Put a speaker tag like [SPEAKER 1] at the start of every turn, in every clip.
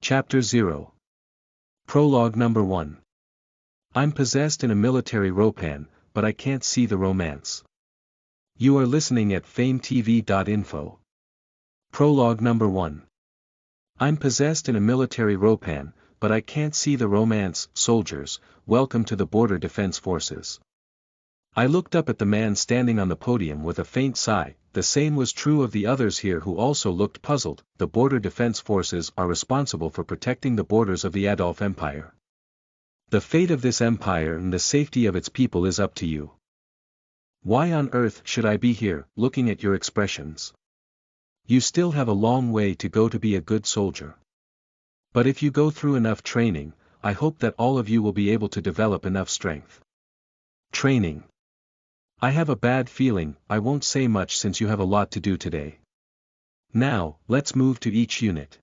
[SPEAKER 1] Chapter 0. Prologue Number 1. I'm possessed in a military ropan, but I can't see the romance. You are listening at famvetv.info. Prologue Number 1. I'm possessed in a military ropan, but I can't see the romance. Soldiers, welcome to the Border Defense Forces. I looked up at the man standing on the podium with a faint sigh. The same was true of the others here who also looked puzzled. The Border Defense Forces are responsible for protecting the borders of the Adolf Empire. The fate of this empire and the safety of its people is up to you. Why on earth should I be here, looking at your expressions? You still have a long way to go to be a good soldier. But if you go through enough training, I hope that all of you will be able to develop enough strength. Training. I have a bad feeling I won't say much since you have a lot to do today. Now, let's move to each unit.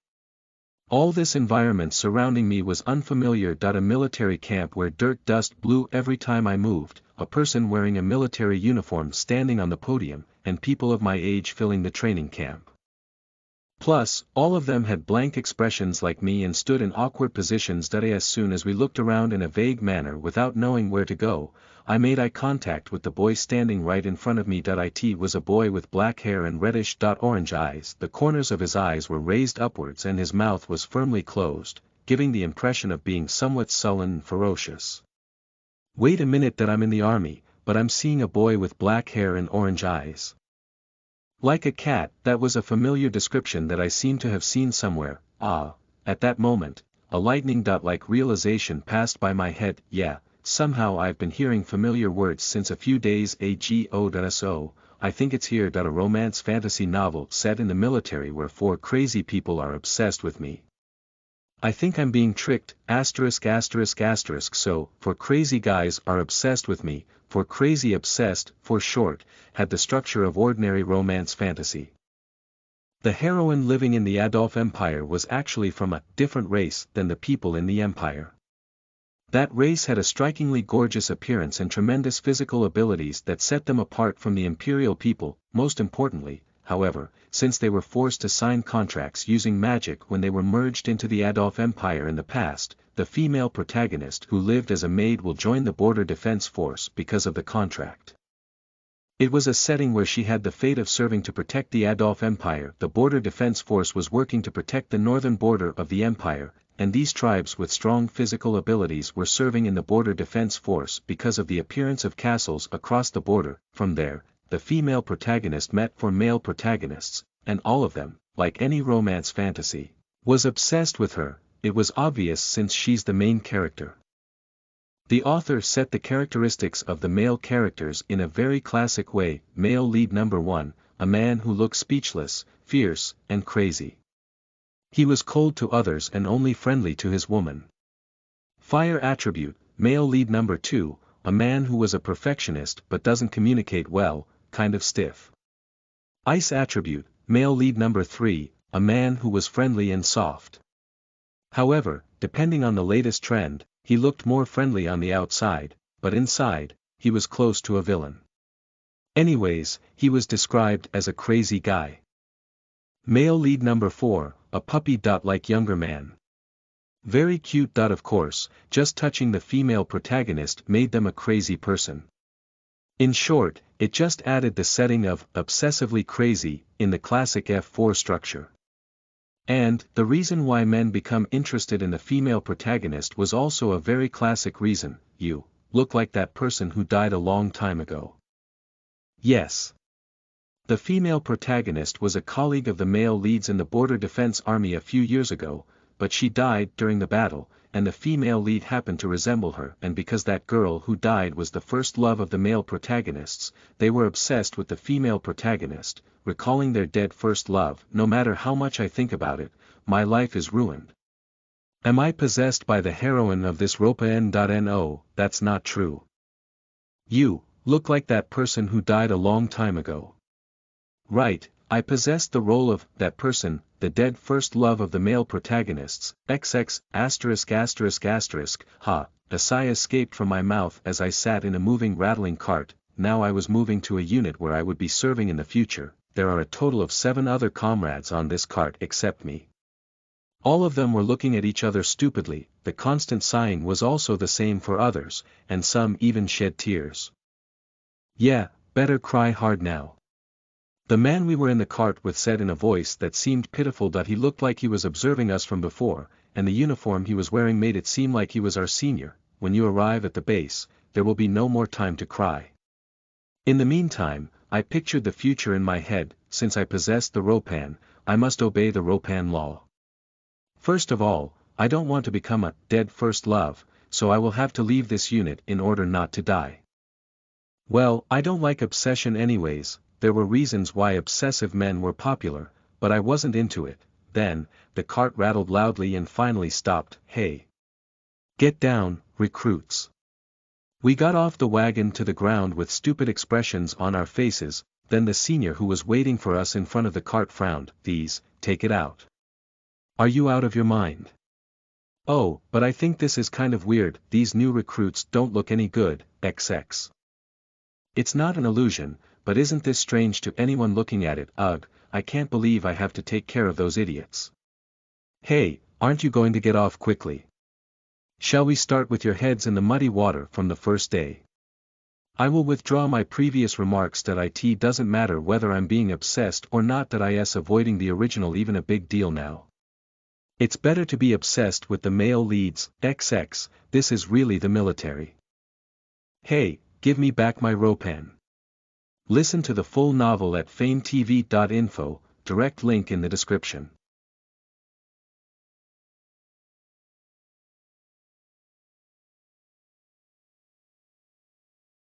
[SPEAKER 1] All this environment surrounding me was unfamiliar. A military camp where dirt dust blew every time I moved, a person wearing a military uniform standing on the podium, and people of my age filling the training camp. Plus, all of them had blank expressions like me and stood in awkward positions. As soon as we looked around in a vague manner without knowing where to go, I made eye contact with the boy standing right in front of me. It was a boy with black hair and reddish-orange eyes. The corners of his eyes were raised upwards and his mouth was firmly closed, giving the impression of being somewhat sullen and ferocious. Wait a minute, I'm in the army, but I'm seeing a boy with black hair and orange eyes. Like a cat. That was a familiar description that I seem to have seen somewhere. At that moment, a lightning-like realization passed by my head. Yeah, somehow I've been hearing familiar words since a few days ago. I think it's here. A romance fantasy novel set in the military where 4 crazy people are obsessed with me. I think I'm being tricked. So, 4 crazy guys are obsessed with me. For crazy obsessed, for short, had the structure of ordinary romance fantasy. The heroine living in the Adolf Empire was actually from a different race than the people in the empire. That race had a strikingly gorgeous appearance and tremendous physical abilities that set them apart from the imperial people. Most importantly, however, since they were forced to sign contracts using magic when they were merged into the Adolf Empire in the past, the female protagonist who lived as a maid will join the Border Defense Force because of the contract. It was a setting where she had the fate of serving to protect the Adolf Empire. The Border Defense Force was working to protect the northern border of the empire, and these tribes with strong physical abilities were serving in the Border Defense Force because of the appearance of castles across the border. From there, the female protagonist met 4 male protagonists, and all of them, like any romance fantasy, was obsessed with her. It was obvious since she's the main character. The author set the characteristics of the male characters in a very classic way. Male lead number 1, a man who looked speechless, fierce, and crazy. He was cold to others and only friendly to his woman. Fire attribute, male lead number 2, a man who was a perfectionist but doesn't communicate well, kind of stiff. Ice attribute, male lead number 3, a man who was friendly and soft. However, depending on the latest trend, he looked more friendly on the outside, but inside, he was close to a villain. Anyways, he was described as a crazy guy. Male lead number 4, a puppy-like younger man. Very cute. Of course, just touching the female protagonist made them a crazy person. In short, it just added the setting of obsessively crazy in the classic F4 structure. And the reason why men become interested in the female protagonist was also a very classic reason. You look like that person who died a long time ago. Yes. The female protagonist was a colleague of the male leads in the Border Defense Army a few years ago, but she died during the battle, and the female lead happened to resemble her. And because that girl who died was the first love of the male protagonists, they were obsessed with the female protagonist, recalling their dead first love. No matter how much I think about it, my life is ruined. Am I possessed by the heroine of this ropan? No, that's not true. You look like that person who died a long time ago. Right, I possessed the role of that person, the dead first love of the male protagonists. XX******. A sigh escaped from my mouth as I sat in a moving rattling cart. Now I was moving to a unit where I would be serving in the future. There are a total of 7 other comrades on this cart except me. All of them were looking at each other stupidly, the constant sighing was also the same for others, and some even shed tears. Yeah, better cry hard now. The man we were in the cart with said in a voice that seemed pitiful that he looked like he was observing us from before, and the uniform he was wearing made it seem like he was our senior. When you arrive at the base, there will be no more time to cry. In the meantime, I pictured the future in my head. Since I possessed the Ropan, I must obey the Ropan law. First of all, I don't want to become a dead first love, so I will have to leave this unit in order not to die. Well, I don't like obsession anyways. There were reasons why obsessive men were popular, but I wasn't into it. Then, the cart rattled loudly and finally stopped. Hey! Get down, recruits! We got off the wagon to the ground with stupid expressions on our faces. Then the senior who was waiting for us in front of the cart frowned. Take it out. Are you out of your mind? Oh, but I think this is kind of weird. These new recruits don't look any good, XX. It's not an illusion, but isn't this strange to anyone looking at it? Ugh, I can't believe I have to take care of those idiots. Hey, aren't you going to get off quickly? Shall we start with your heads in the muddy water from the first day? I will withdraw my previous remarks that it doesn't matter whether I'm being obsessed or not, that avoiding the original even a big deal now. It's better to be obsessed with the male leads, XX, this is really the military. Hey, give me back my Ropan. Listen to the full novel at famvetv.info, direct link in the description.